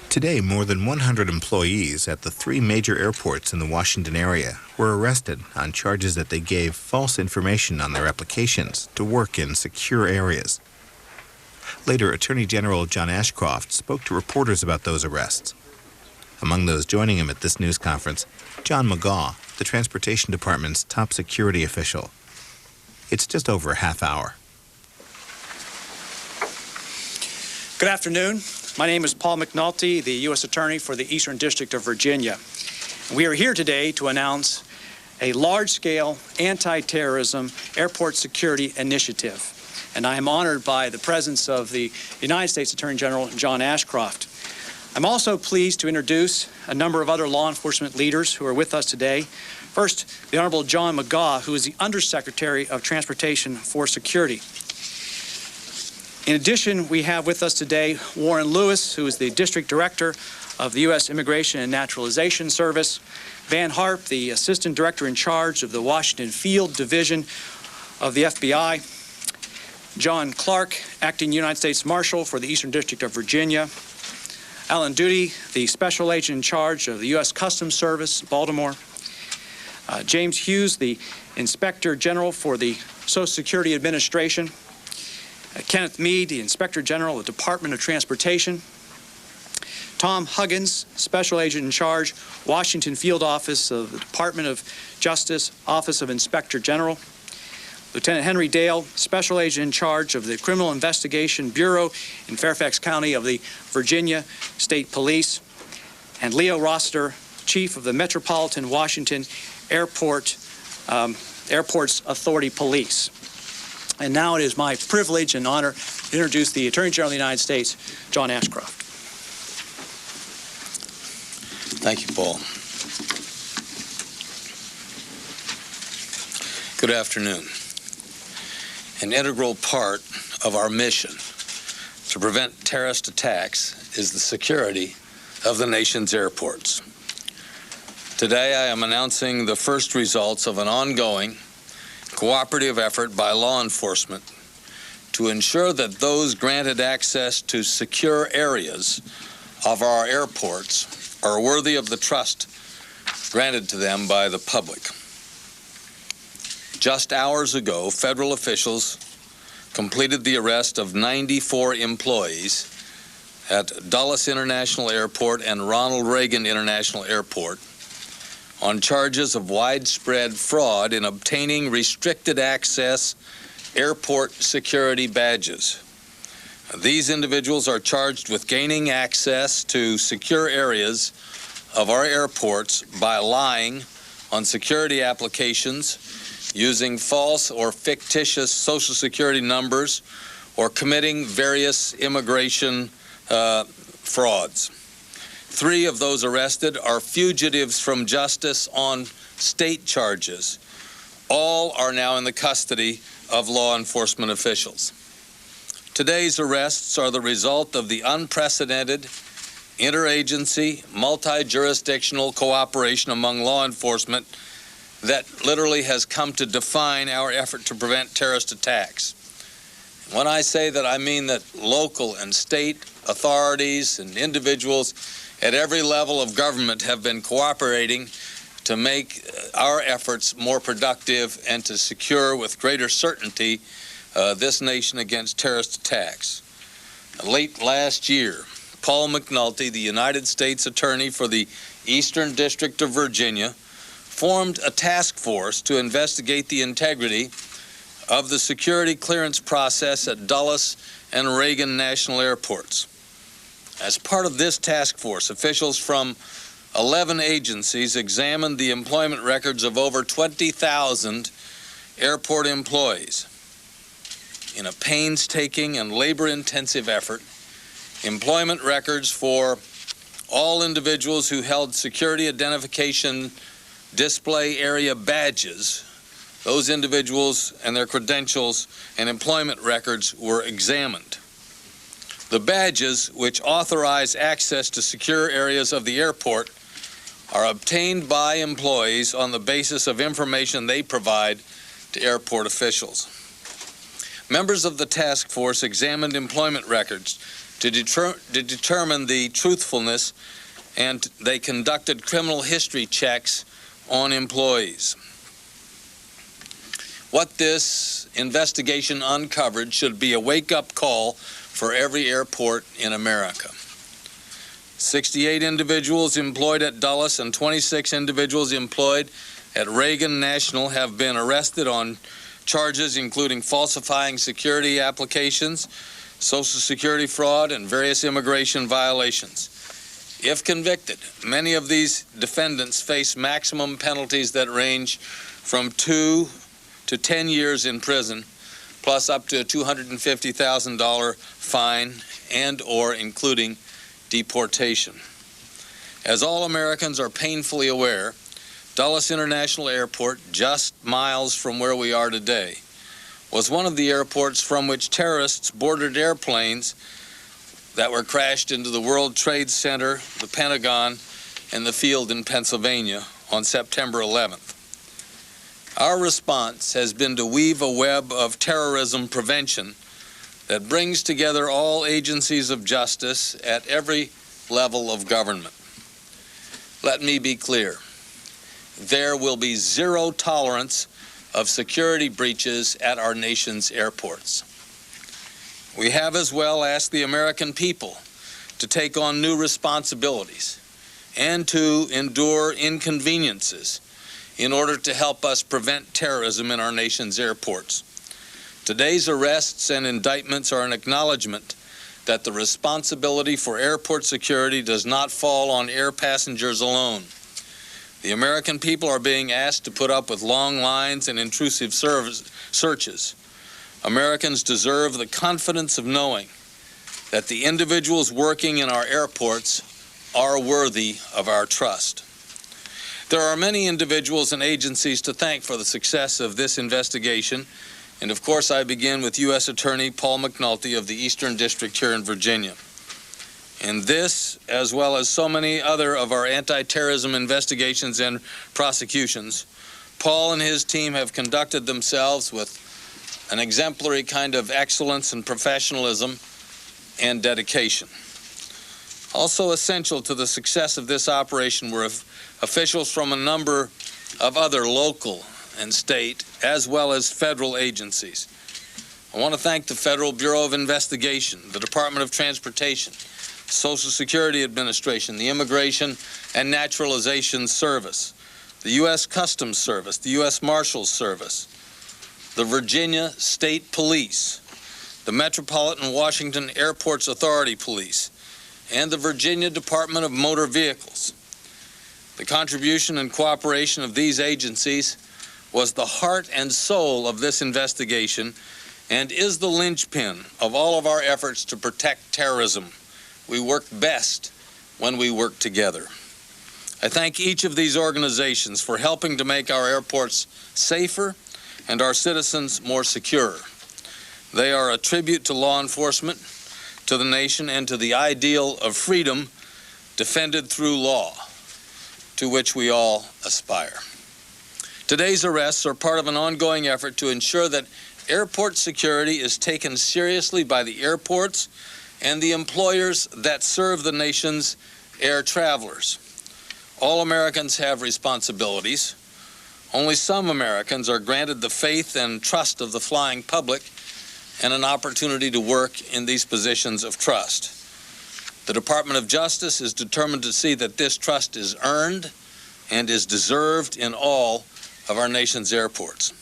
Today, more than 100 employees at the 3 major airports in the Washington area were arrested on charges that they gave false information on their applications to work in secure areas. Later, Attorney General John Ashcroft spoke to reporters about those arrests. Among those joining him at this news conference, John McGaugh, the Transportation Department's top security official. It's just over a half hour. Good afternoon. My name is Paul McNulty, the U.S. Attorney for the Eastern District of Virginia. We are here today to announce a large-scale anti-terrorism airport security initiative. And I am honored by the presence of the United States Attorney General John Ashcroft. I'm also pleased to introduce a number of other law enforcement leaders who are with us today. First, the Honorable John McGaugh, who is the Undersecretary of Transportation for Security. In addition, we have with us today Warren Lewis, who is the District Director of the U.S. Immigration and Naturalization Service, Van Harp, the Assistant Director in charge of the Washington Field Division of the FBI, John Clark, Acting United States Marshal for the Eastern District of Virginia, Alan Duty, the Special Agent in charge of the U.S. Customs Service, Baltimore, James Hughes, the Inspector General for the Social Security Administration, Kenneth Meade, the Inspector General of the Department of Transportation, Tom Huggins, Special Agent in charge, Washington Field Office of the Department of Justice, Office of Inspector General, Lieutenant Henry Dale, Special Agent in charge of the Criminal Investigation Bureau in Fairfax County of the Virginia State Police, and Leo Rossiter, Chief of the Metropolitan Washington Airports Authority Police. And now it is my privilege and honor to introduce the Attorney General of the United States, John Ashcroft. Thank you, Paul. Good afternoon. An integral part of our mission to prevent terrorist attacks is the security of the nation's airports. Today, I am announcing the first results of an ongoing cooperative effort by law enforcement to ensure that those granted access to secure areas of our airports are worthy of the trust granted to them by the public. Just hours ago, federal officials completed the arrest of 94 employees at Dulles International Airport and Ronald Reagan International Airport on charges of widespread fraud in obtaining restricted access airport security badges. These individuals are charged with gaining access to secure areas of our airports by lying on security applications, using false or fictitious Social Security numbers, or committing various immigration frauds. 3 of those arrested are fugitives from justice on state charges. All are now in the custody of law enforcement officials. Today's arrests are the result of the unprecedented interagency, multi-jurisdictional cooperation among law enforcement that literally has come to define our effort to prevent terrorist attacks. When I say that, I mean that local and state authorities and individuals at every level of government have been cooperating to make our efforts more productive and to secure with greater certainty this nation against terrorist attacks. Late last year, Paul McNulty, the United States Attorney for the Eastern District of Virginia, formed a task force to investigate the integrity of the security clearance process at Dulles and Reagan National Airports. As part of this task force, officials from 11 agencies examined the employment records of over 20,000 airport employees. In a painstaking and labor-intensive effort, employment records for all individuals who held security identification display area badges, those individuals and their credentials and employment records were examined. The badges, which authorize access to secure areas of the airport, are obtained by employees on the basis of information they provide to airport officials. Members of the task force examined employment records to determine the truthfulness, and they conducted criminal history checks on employees. What this investigation uncovered should be a wake-up call for every airport in America. 68 individuals employed at Dulles and 26 individuals employed at Reagan National have been arrested on charges including falsifying security applications, Social Security fraud, and various immigration violations. If convicted, many of these defendants face maximum penalties that range from 2 to 10 years in prison, plus up to a $250,000 fine and/or including deportation. As all Americans are painfully aware, Dulles International Airport, just miles from where we are today, was one of the airports from which terrorists boarded airplanes that were crashed into the World Trade Center, the Pentagon, and the field in Pennsylvania on September 11th. Our response has been to weave a web of terrorism prevention that brings together all agencies of justice at every level of government. Let me be clear. There will be zero tolerance of security breaches at our nation's airports. We have as well asked the American people to take on new responsibilities and to endure inconveniences in order to help us prevent terrorism in our nation's airports. Today's arrests and indictments are an acknowledgement that the responsibility for airport security does not fall on air passengers alone. The American people are being asked to put up with long lines and intrusive searches. Americans deserve the confidence of knowing that the individuals working in our airports are worthy of our trust. There are many individuals and agencies to thank for the success of this investigation, and of course I begin with U.S. Attorney Paul McNulty of the Eastern District here in Virginia. In this, as well as so many other of our anti-terrorism investigations and prosecutions, Paul and his team have conducted themselves with an exemplary kind of excellence and professionalism and dedication. Also essential to the success of this operation were officials from a number of other local and state, as well as federal agencies. I want to thank the Federal Bureau of Investigation, the Department of Transportation, Social Security Administration, the Immigration and Naturalization Service, the U.S. Customs Service, the U.S. Marshals Service, the Virginia State Police, the Metropolitan Washington Airports Authority Police, and the Virginia Department of Motor Vehicles. The contribution and cooperation of these agencies was the heart and soul of this investigation and is the linchpin of all of our efforts to protect terrorism. We work best when we work together. I thank each of these organizations for helping to make our airports safer and our citizens more secure. They are a tribute to law enforcement, to the nation, and to the ideal of freedom defended through law, to which we all aspire. Today's arrests are part of an ongoing effort to ensure that airport security is taken seriously by the airports and the employers that serve the nation's air travelers. All Americans have responsibilities. Only some Americans are granted the faith and trust of the flying public and an opportunity to work in these positions of trust. The Department of Justice is determined to see that this trust is earned and is deserved in all of our nation's airports.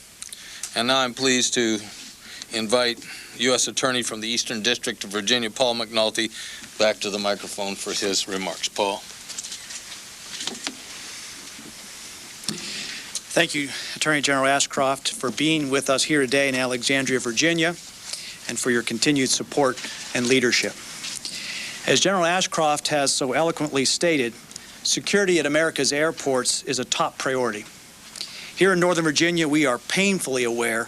And now I'm pleased to invite U.S. Attorney from the Eastern District of Virginia, Paul McNulty, back to the microphone for his remarks. Paul. Thank you, Attorney General Ashcroft, for being with us here today in Alexandria, Virginia, and for your continued support and leadership. As General Ashcroft has so eloquently stated, security at America's airports is a top priority. Here in Northern Virginia, we are painfully aware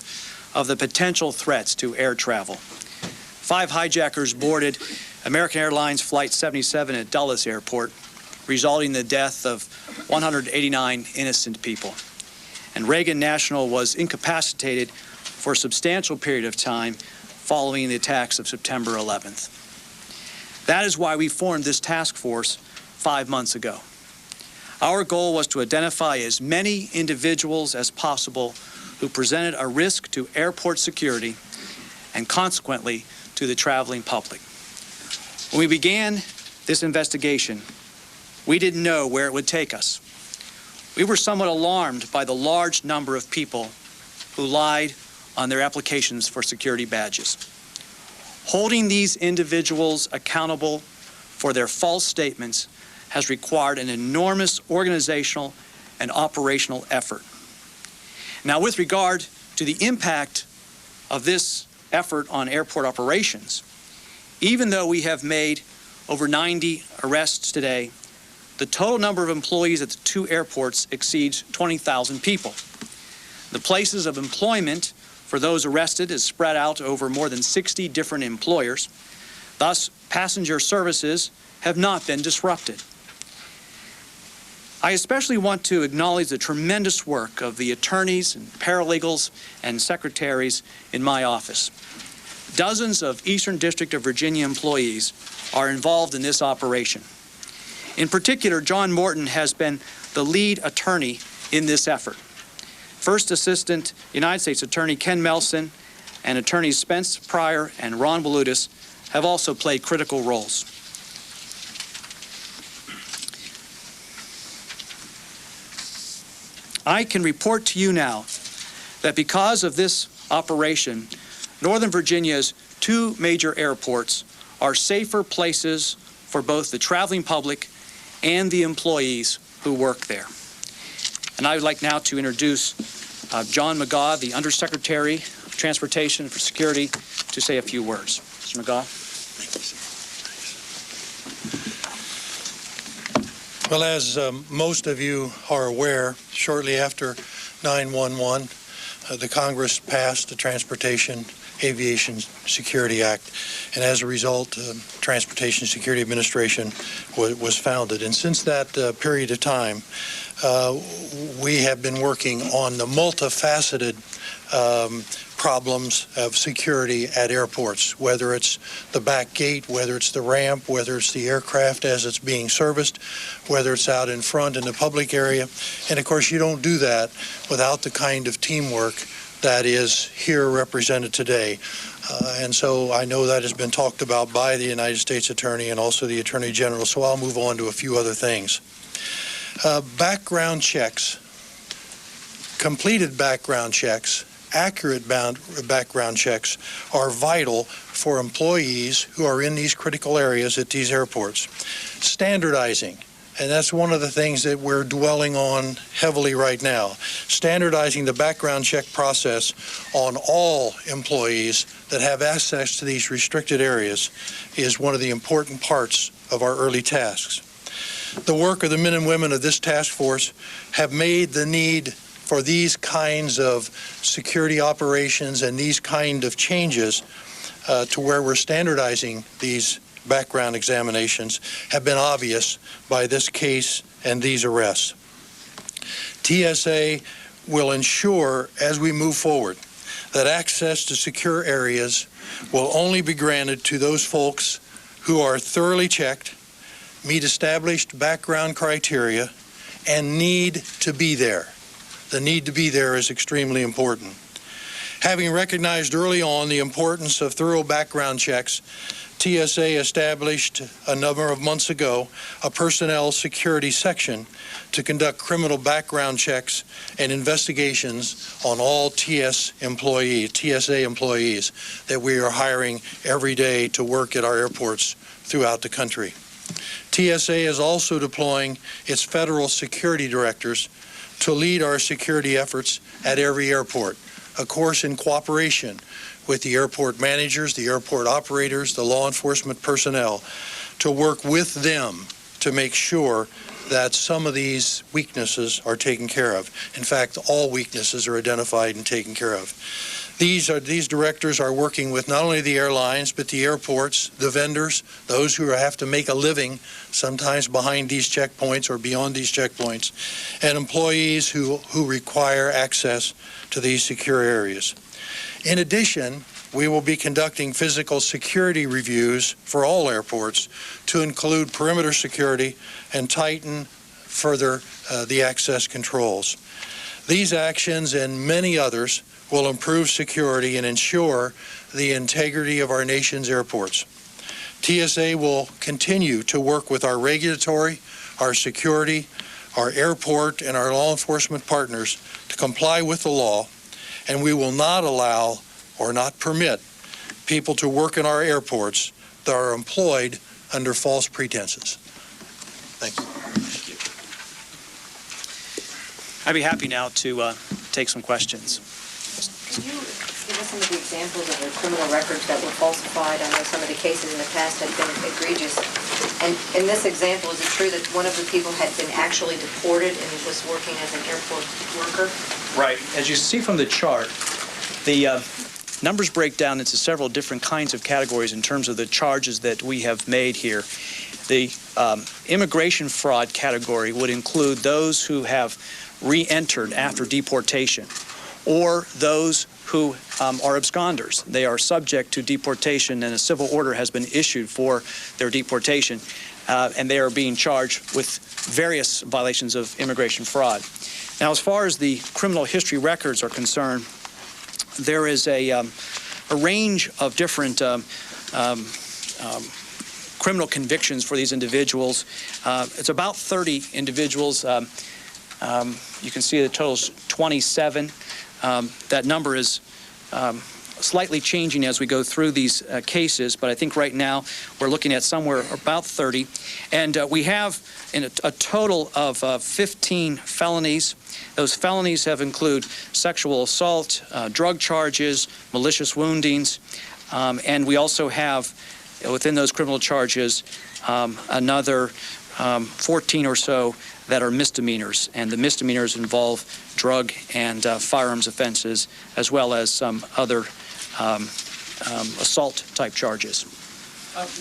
of the potential threats to air travel. 5 hijackers boarded American Airlines Flight 77 at Dulles Airport, resulting in the death of 189 innocent people. And Reagan National was incapacitated for a substantial period of time following the attacks of September 11th. That is why we formed this task force 5 months ago. Our goal was to identify as many individuals as possible who presented a risk to airport security and consequently to the traveling public. When we began this investigation, we didn't know where it would take us. We were somewhat alarmed by the large number of people who lied on their applications for security badges. Holding these individuals accountable for their false statements has required an enormous organizational and operational effort. Now, with regard to the impact of this effort on airport operations, even though we have made over 90 arrests today, the total number of employees at the 2 airports exceeds 20,000 people. The places of employment for those arrested is spread out over more than 60 different employers. Thus, passenger services have not been disrupted. I especially want to acknowledge the tremendous work of the attorneys and paralegals and secretaries in my office. Dozens of Eastern District of Virginia employees are involved in this operation. In particular, John Morton has been the lead attorney in this effort. First Assistant United States Attorney Ken Melson and attorneys Spence Pryor and Ron Walutis have also played critical roles. I can report to you now that because of this operation, Northern Virginia's 2 major airports are safer places for both the traveling public and the employees who work there. And I would like now to introduce John McGaugh, the Undersecretary of Transportation for Security, to say a few words. Mr. McGaugh. Well, as most of you are aware, shortly after 9/11, the Congress passed the Transportation Aviation Security Act, and as a result, Transportation Security Administration was founded. And since that period of time, we have been working on the multifaceted problems of security at airports, whether it's the back gate, whether it's the ramp, whether it's the aircraft as it's being serviced, whether it's out in front in the public area. And of course, you don't do that without the kind of teamwork that is here represented today. And so I know that has been talked about by the United States Attorney and also the Attorney General, so I'll move on to a few other things. Background checks, completed background checks, accurate background checks are vital for employees who are in these critical areas at these airports. Standardizing, and that's one of the things that we're dwelling on heavily right now. Standardizing the background check process on all employees that have access to these restricted areas is one of the important parts of our early tasks. The work of the men and women of this task force have made the need for these kinds of security operations and these kind of changes to where we're standardizing these background examinations have been obvious by this case and these arrests. TSA will ensure as we move forward that access to secure areas will only be granted to those folks who are thoroughly checked, meet established background criteria, and need to be there. The need to be there is extremely important. Having recognized early on the importance of thorough background checks, TSA established a number of months ago a personnel security section to conduct criminal background checks and investigations on all TSA employees that we are hiring every day to work at our airports throughout the country. TSA is also deploying its federal security directors to lead our security efforts at every airport, of course in cooperation with the airport managers, the airport operators, the law enforcement personnel, to work with them to make sure that some of these weaknesses are taken care of. In fact, all weaknesses are identified and taken care of. These directors are working with not only the airlines, but the airports, the vendors, those who have to make a living sometimes behind these checkpoints or beyond these checkpoints, and employees who require access to these secure areas. In addition, we will be conducting physical security reviews for all airports to include perimeter security and tighten further the access controls. These actions and many others will improve security and ensure the integrity of our nation's airports. TSA will continue to work with our regulatory, our security, our airport, and our law enforcement partners to comply with the law, and we will not allow or not permit people to work in our airports that are employed under false pretenses. Thank you. I'd be happy now to take some questions. Could you give us some of the examples of the criminal records that were falsified? I know some of the cases in the past had been egregious. And in this example, is it true that one of the people had been actually deported and was working as an airport worker? Right. As you see from the chart, the numbers break down into several different kinds of categories in terms of the charges that we have made here. The immigration fraud category would include those who have re-entered after deportation, or those who are absconders. They are subject to deportation and a civil order has been issued for their deportation, and they are being charged with various violations of immigration fraud. Now, as far as the criminal history records are concerned, there is a range of different criminal convictions for these individuals. It's about 30 individuals. You can see the total's 27. That number is slightly changing as we go through these cases, but I think right now we're looking at somewhere about 30. And we have a total of 15 felonies. Those felonies have include sexual assault, drug charges, malicious woundings, and we also have within those criminal charges another 14 or so that are misdemeanors, and the misdemeanors involve drug and firearms offenses, as well as some other assault-type charges.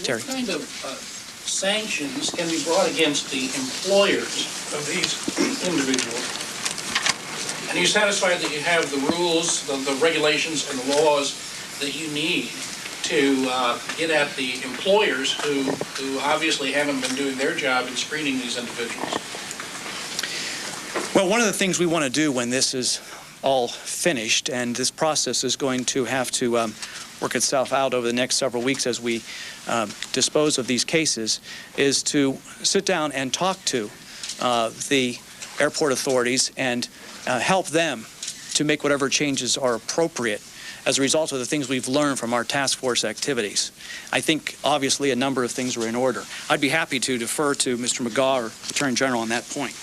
Terry. What kind of sanctions can be brought against the employers of these individuals? And are you satisfied that you have the rules, the regulations, and the laws that you need to get at the employers who obviously haven't been doing their job in screening these individuals? Well, one of the things we want to do when this is all finished, and this process is going to have to work itself out over the next several weeks as we dispose of these cases, is to sit down and talk to the airport authorities and help them to make whatever changes are appropriate as a result of the things we've learned from our task force activities. I think, obviously, a number of things are in order. I'd be happy to defer to Mr. McGaugh, or Attorney General, on that point.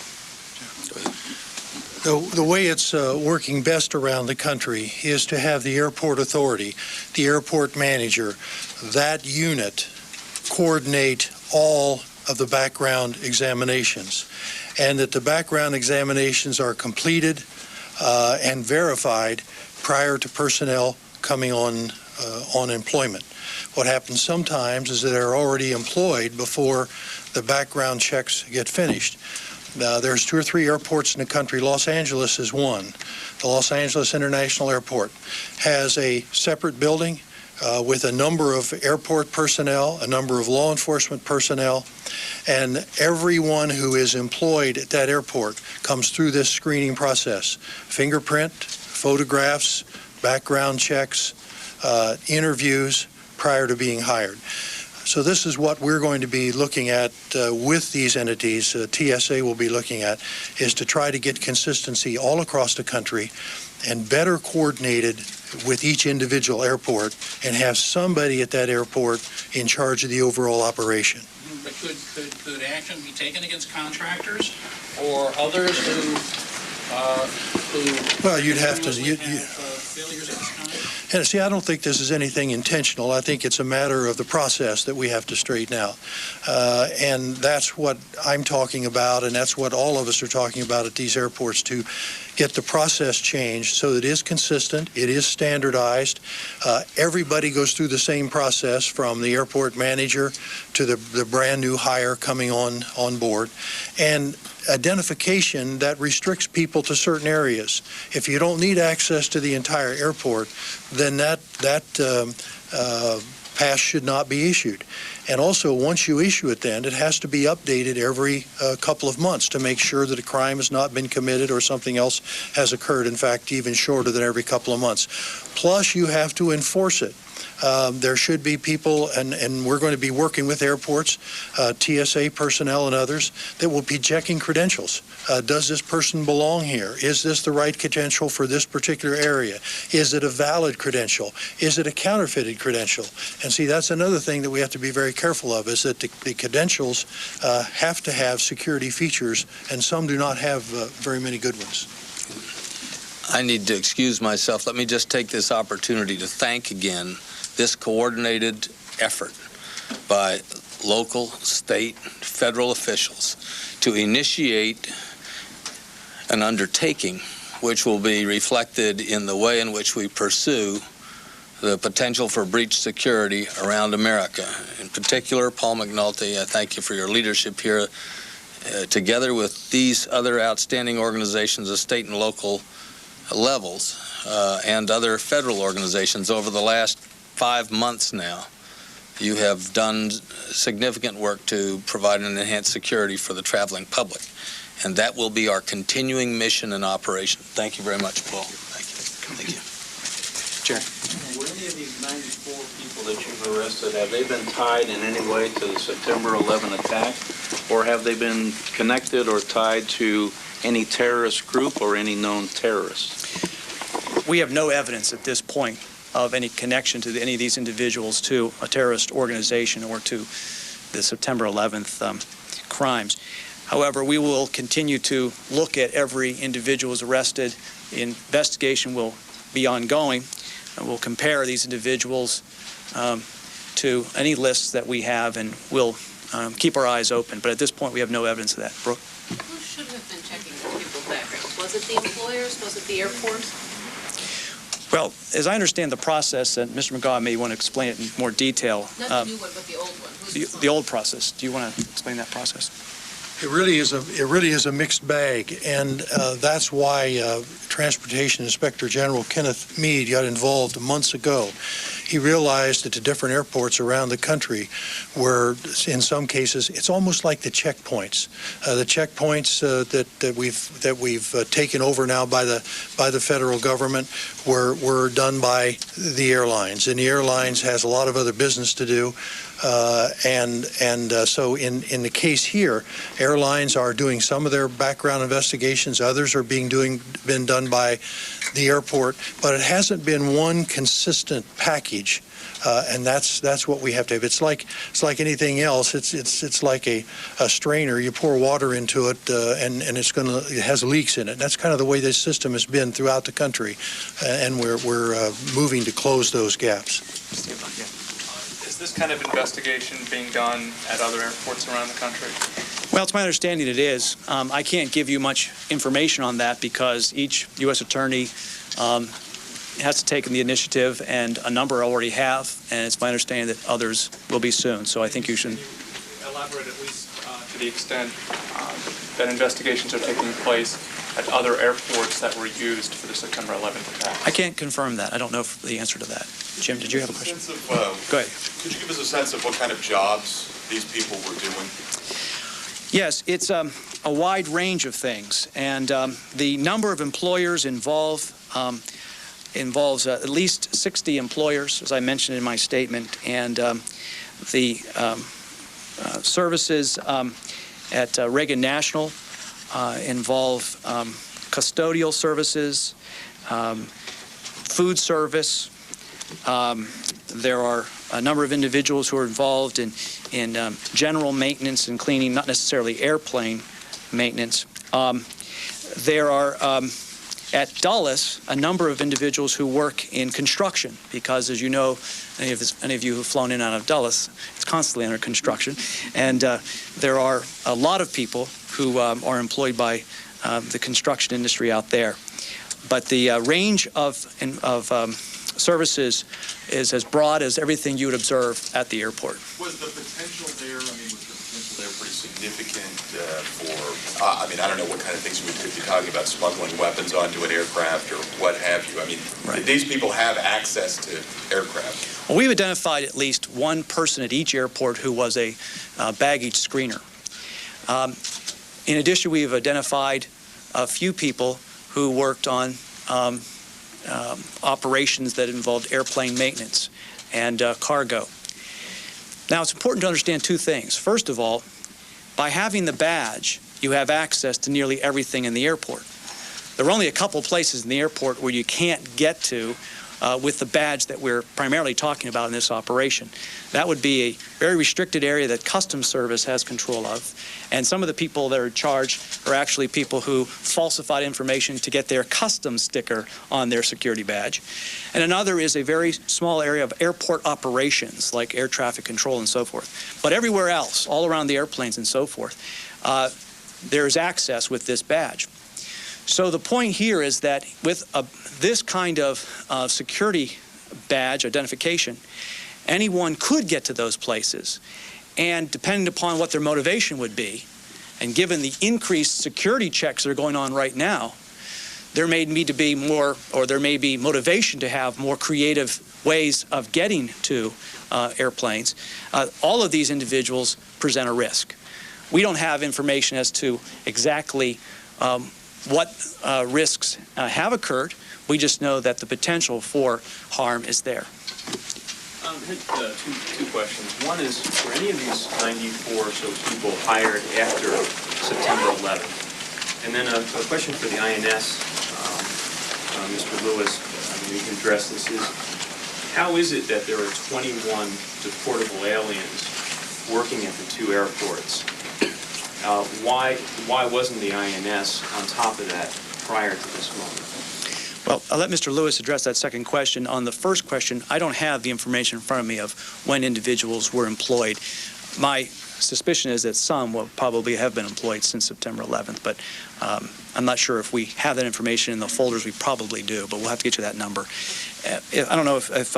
The way it's working best around the country is to have the airport authority, the airport manager, that unit coordinate all of the background examinations, and that the background examinations are completed and verified prior to personnel coming on employment. What happens sometimes is that they're already employed before the background checks get finished. There's 2 or 3 airports in the country. Los Angeles is one. The Los Angeles International Airport has a separate building with a number of airport personnel, a number of law enforcement personnel, and everyone who is employed at that airport comes through this screening process. Fingerprint, photographs, background checks, interviews prior to being hired. So this is what we're going to be looking at with these entities, TSA will be looking at, is to try to get consistency all across the country and better coordinated with each individual airport and have somebody at that airport in charge of the overall operation. But could action be taken against contractors or others who well, you'd have to... failures of this kind? And see, I don't think this is anything intentional. I think it's a matter of the process that we have to straighten out. And that's what I'm talking about, and that's what all of us are talking about at these airports, to get the process changed so that it is consistent, it is standardized. Everybody goes through the same process, from the airport manager to the brand new hire coming on board. And identification that restricts people to certain areas. If you don't need access to the entire airport, then then that pass should not be issued. And also, once you issue it, then it has to be updated every couple of months to make sure that a crime has not been committed or something else has occurred. In fact, even shorter than every couple of months. Plus, you have to enforce it. There should be people, and we're going to be working with airports, TSA personnel and others, that will be checking credentials. Does this person belong here? Is this the right credential for this particular area? Is it a valid credential? Is it a counterfeited credential? And see, that's another thing that we have to be very careful of, is that the credentials have to have security features, and some do not have very many good ones. I need to excuse myself. Let me just take this opportunity to thank again this coordinated effort by local, state, federal officials to initiate an undertaking which will be reflected in the way in which we pursue the potential for breach security around America. In particular, Paul McNulty, I thank you for your leadership here. Together with these other outstanding organizations at state and local levels and other federal organizations over the last 5 months now, you have done significant work to provide an enhanced security for the traveling public. And that will be our continuing mission and operation. Thank you very much, Paul. Thank you. Thank you. Jerry. Were any of these 94 people that you've arrested, have they been tied in any way to the September 11 attack? Or have they been connected or tied to any terrorist group or any known terrorists? We have no evidence at this point of any connection to any of these individuals to a terrorist organization or to the September 11th crimes. However, we will continue to look at every individual who's arrested. The investigation will be ongoing, and we'll compare these individuals to any lists that we have, and we'll keep our eyes open. But at this point, we have no evidence of that. Brooke? Who should have been checking these people's backgrounds? Was it the employers? Was it the airports? Well, as I understand the process, and Mr. McGaugh may want to explain it in more detail. Not the new one, but the old one. Who's The old process. Do you want to explain that process? It really is a mixed bag, and that's why Transportation Inspector General Kenneth Meade got involved months ago. He realized that the different airports around the country were, in some cases, it's almost like the checkpoints. The checkpoints that we've taken over now by the federal government were done by the airlines, and the airlines has a lot of other business to do. So in the case here, airlines are doing some of their background investigations. Others are been done by the airport, but it hasn't been one consistent package. And that's what we have to have. It's like anything else. It's like a strainer. You pour water into it, and it has leaks in it. That's kind of the way this system has been throughout the country, and we're moving to close those gaps. Is this kind of investigation being done at other airports around the country? Well, it's my understanding it is. I can't give you much information on that because each U.S. attorney has taken the initiative, and a number already have, and it's my understanding that others will be soon. So I think you should elaborate at least to the extent that investigations are taking place at other airports that were used for the September 11th attack. I can't confirm that. I don't know the answer to that. Jim, did you have a question? Go ahead. Could you give us a sense of what kind of jobs these people were doing? Yes, it's a wide range of things, and the number of employers involves at least 60 employers, as I mentioned in my statement, and the services at Reagan National involve custodial services, food service. There are a number of individuals who are involved in general maintenance and cleaning, not necessarily airplane maintenance. There are at Dulles a number of individuals who work in construction because, as you know, any of you who've flown in and out of Dulles, it's constantly under construction, and there are a lot of people who are employed by the construction industry out there. But the range of services is as broad as everything you would observe at the airport. Was the potential there, pretty significant for I mean, I don't know what kind of things we could be talking about, smuggling weapons onto an aircraft or what have you. I mean, these people have access to aircraft. Well, we've identified at least one person at each airport who was a baggage screener. In addition, we've identified a few people who worked on operations that involved airplane maintenance and cargo. Now, it's important to understand two things. First of all, by having the badge, you have access to nearly everything in the airport. There are only a couple places in the airport where you can't get to with the badge that we're primarily talking about in this operation. That would be a very restricted area that Customs Service has control of, and some of the people that are charged are actually people who falsified information to get their customs sticker on their security badge. And another is a very small area of airport operations, like air traffic control and so forth. But everywhere else, all around the airplanes and so forth, there's access with this badge. So the point here is that with this kind of security badge identification, anyone could get to those places. And depending upon what their motivation would be, and given the increased security checks that are going on right now, there may need to be more, or there may be motivation to have more creative ways of getting to airplanes. All of these individuals present a risk. We don't have information as to exactly what risks have occurred. We just know that the potential for harm is there. I had two questions. One is, were any of these 94 or so people hired after September 11th? And then a question for the INS, Mr. Lewis, you can address this, is how is it that there are 21 deportable aliens working at the two airports? Why wasn't the INS on top of that prior to this moment? Well, I'll let Mr. Lewis address that second question. On the first question, I don't have the information in front of me of when individuals were employed. My suspicion is that some will probably have been employed since September 11th, but I'm not sure if we have that information in the folders. We probably do, but we'll have to get you that number. I don't know if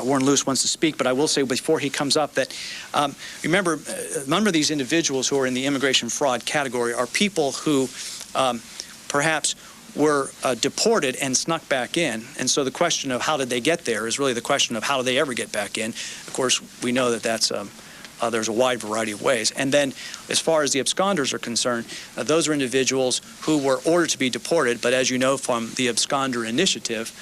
Warren Lewis wants to speak, but I will say before he comes up that remember, a number of these individuals who are in the immigration fraud category are people who perhaps were deported and snuck back in, and so the question of how did they get there is really the question of how do they ever get back in. Of course, we know that that's there's a wide variety of ways. And then as far as the absconders are concerned, those are individuals who were ordered to be deported, but as you know from the absconder initiative,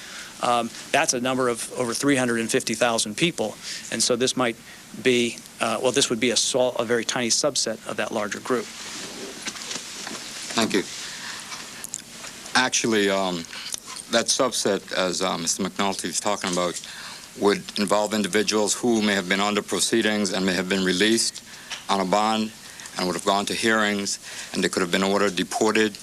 that's a number of over 350,000 people, and so this might be, well, this would be a very tiny subset of that larger group. Thank you. Actually, that subset, as Mr. McNulty is talking about, would involve individuals who may have been under proceedings and may have been released on a bond and would have gone to hearings, and they could have been ordered deported.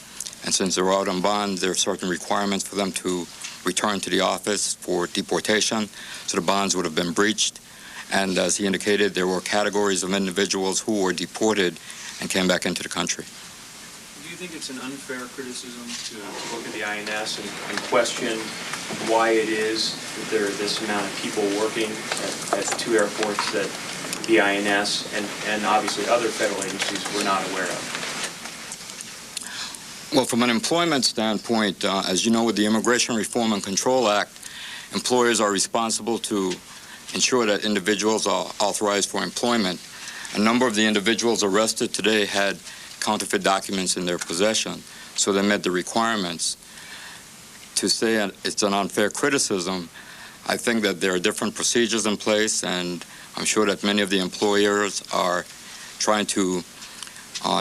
And since they're out on bond, there are certain requirements for them to return to the office for deportation, so the bonds would have been breached. And as he indicated, there were categories of individuals who were deported and came back into the country. Do you think it's an unfair criticism to look at the INS and question why it is that there are this amount of people working at the two airports that the INS and obviously other federal agencies were not aware of? Well, from an employment standpoint, as you know, with the Immigration Reform and Control Act, employers are responsible to ensure that individuals are authorized for employment. A number of the individuals arrested today had counterfeit documents in their possession, so they met the requirements. To say it's an unfair criticism, I think that there are different procedures in place, and I'm sure that many of the employers are trying to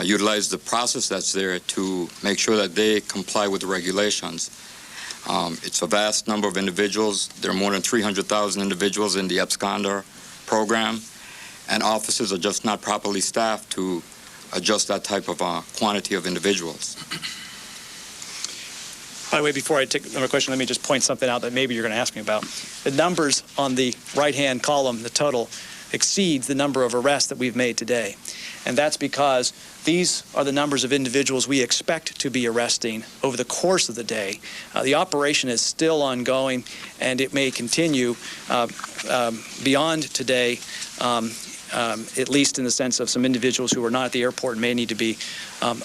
utilize the process that's there to make sure that they comply with the regulations. It's a vast number of individuals. There are more than 300,000 individuals in the absconder program, and offices are just not properly staffed to adjust that type of quantity of individuals. By the way, before I take another question, let me just point something out that maybe you're going to ask me about. The numbers on the right-hand column, the total, exceeds the number of arrests that we've made today. And that's because these are the numbers of individuals we expect to be arresting over the course of the day. The operation is still ongoing, and it may continue beyond today at least in the sense of some individuals who are not at the airport and may need to be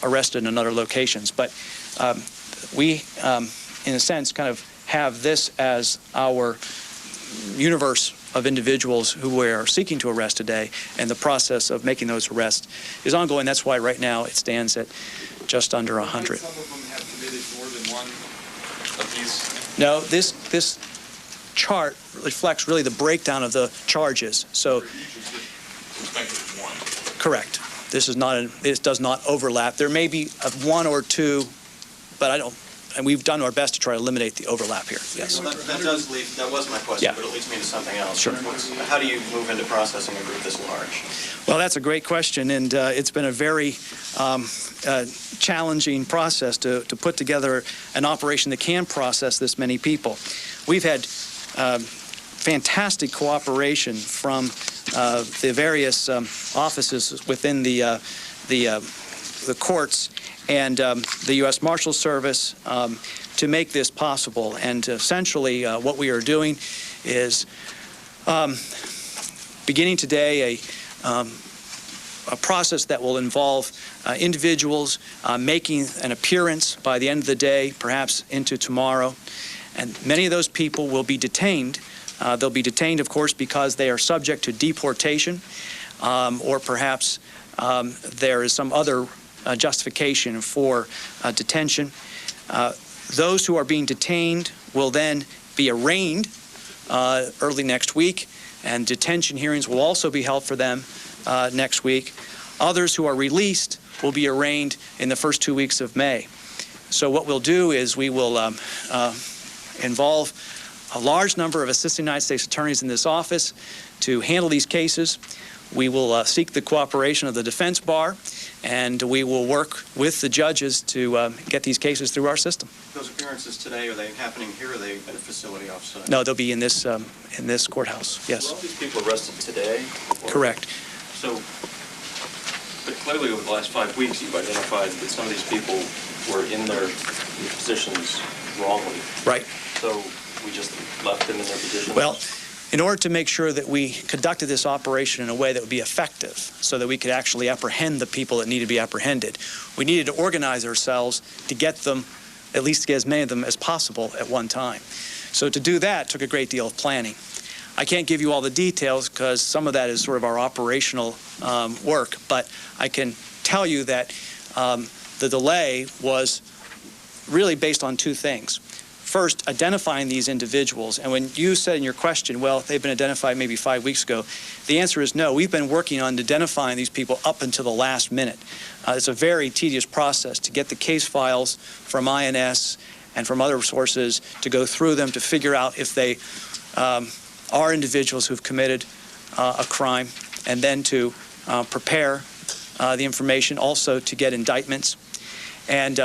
arrested in other locations. But we, in a sense, kind of have this as our universe of individuals who we are seeking to arrest today, and the process of making those arrests is ongoing. That's why right now it stands at just under 100. Some of them have committed more than one of these? No, this chart reflects really the breakdown of the charges. So, correct. This is not. It does not overlap. There may be one or two, but I don't. And we've done our best to try to eliminate the overlap here. Yes. Well, that does leave. That was my question, Yeah. but it leads me to something else. Sure. How do you move into processing a group this large? Well, that's a great question, and it's been a very challenging process to put together an operation that can process this many people. We've had fantastic cooperation from the various offices within the courts and the U.S. Marshals Service to make this possible. And essentially what we are doing is beginning today a process that will involve individuals making an appearance by the end of the day, perhaps into tomorrow. And many of those people will be detained. They'll be detained, of course, because they are subject to deportation, or perhaps there is some other justification for detention. Those who are being detained will then be arraigned early next week, and detention hearings will also be held for them next week. Others who are released will be arraigned in the first 2 weeks of May. So what we'll do is we will involve a large number of assistant United States attorneys in this office to handle these cases. We will seek the cooperation of the defense bar, and we will work with the judges to get these cases through our system. Those appearances today, are they happening here, or are they at a facility offsite? No, they'll be in this courthouse, yes. Were all these people arrested today? Correct. So, but clearly over the last 5 weeks, you've identified that some of these people were in their positions wrongly. Right. So we just left them in their positions? Well, in order to make sure that we conducted this operation in a way that would be effective so that we could actually apprehend the people that need to be apprehended, we needed to organize ourselves to get them, at least get as many of them as possible at one time. So to do that took a great deal of planning. I can't give you all the details because some of that is sort of our operational work, but I can tell you that the delay was really based on two things. First, identifying these individuals. And when you said in your question, well, they've been identified maybe 5 weeks ago, the answer is no. We've been working on identifying these people up until the last minute. It's a very tedious process to get the case files from INS and from other sources, to go through them, to figure out if they are individuals who've committed a crime, and then to prepare the information, also to get indictments. And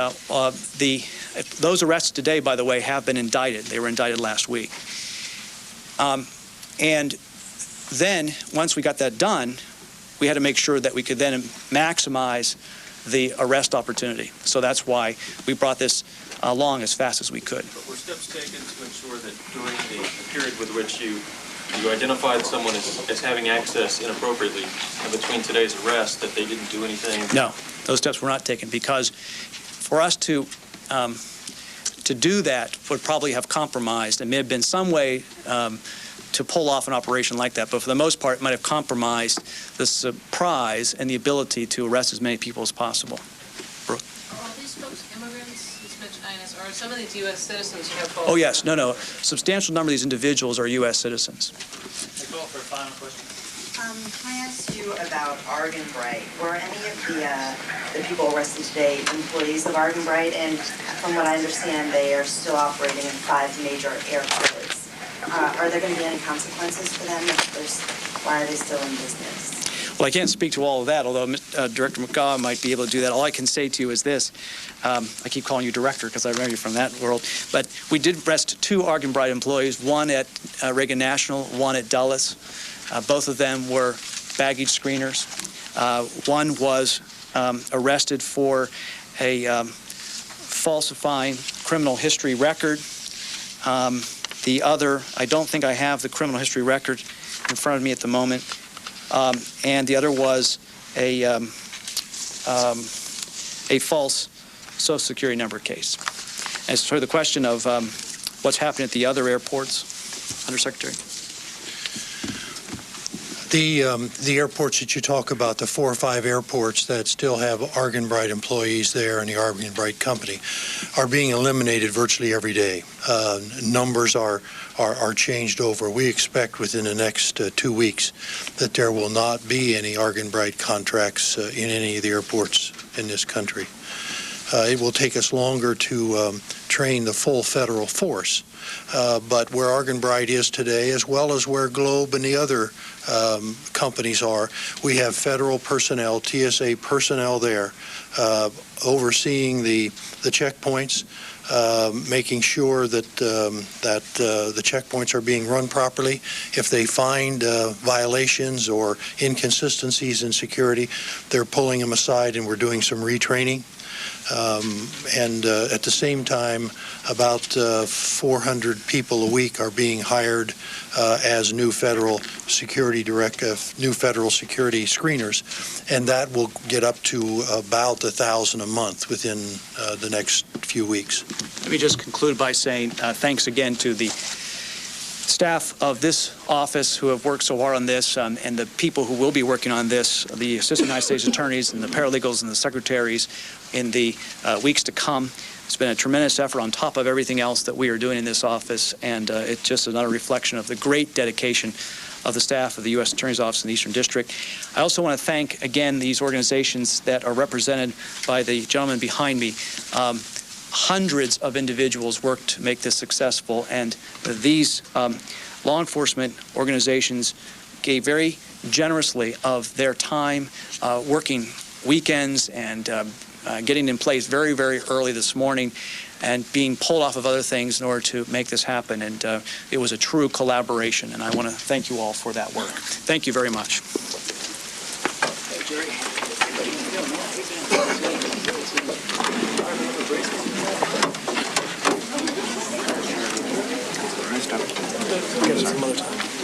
those arrested today, by the way, have been indicted. They were indicted last week. And then, once we got that done, we had to make sure that we could then maximize the arrest opportunity. So that's why we brought this along as fast as we could. But were steps taken to ensure that during the period with which you identified someone as having access inappropriately, and between today's arrest, that they didn't do anything? No, those steps were not taken, because for us to do that would probably have compromised, and may have been some way to pull off an operation like that, but for the most part it might have compromised the surprise and the ability to arrest as many people as possible. Brooke? Are all these folks immigrants? You mentioned INS. Are some of these U.S. citizens who have Oh yes, no. Substantial number of these individuals are U.S. citizens. I call for a final question. Can I ask you about Oregon Bright? Were any of the people arrested today employees of Oregon Bright? And from what I understand, they are still operating in 5 major airports. Are there going to be any consequences for them? Why are they still in business? Well, I can't speak to all of that, although Director McGaw might be able to do that. All I can say to you is this. I keep calling you director because I remember you from that world. But we did arrest 2 Oregon Bright employees, one at Reagan National, one at Dulles. Both of them were baggage screeners. One was arrested for a falsifying criminal history record. The other, I don't think I have the criminal history record in front of me at the moment. and the other was a false Social Security number case. As for the question of what's happening at the other airports, Undersecretary. The airports that you talk about, the 4 or 5 airports that still have Argon Bright employees there and the Argon Bright company, are being eliminated virtually every day. Numbers are changed over. We expect within the next 2 weeks that there will not be any Argon Bright contracts in any of the airports in this country. It will take us longer to train the full federal force. But where Argon Bright is today, as well as where Globe and the other companies are, we have federal personnel, TSA personnel there, overseeing the checkpoints, making sure that the checkpoints are being run properly. If they find violations or inconsistencies in security, they're pulling them aside, and we're doing some retraining. And at the same time, about 400 people a week are being hired as new federal security screeners, and that will get up to about 1,000 a month within the next few weeks. Let me just conclude by saying thanks again to the staff of this office who have worked so hard on this, and the people who will be working on this, the Assistant United States Attorneys and the paralegals and the secretaries in the weeks to come. It's been a tremendous effort on top of everything else that we are doing in this office, and it's just another reflection of the great dedication of the staff of the U.S. Attorney's Office in the Eastern District. I also want to thank, again, these organizations that are represented by the gentleman behind me. Hundreds of individuals worked to make this successful, and these law enforcement organizations gave very generously of their time, working weekends and getting in place very, very early this morning and being pulled off of other things in order to make this happen. And it was a true collaboration, and I want to thank you all for that work. Thank you very much. Get us some other time.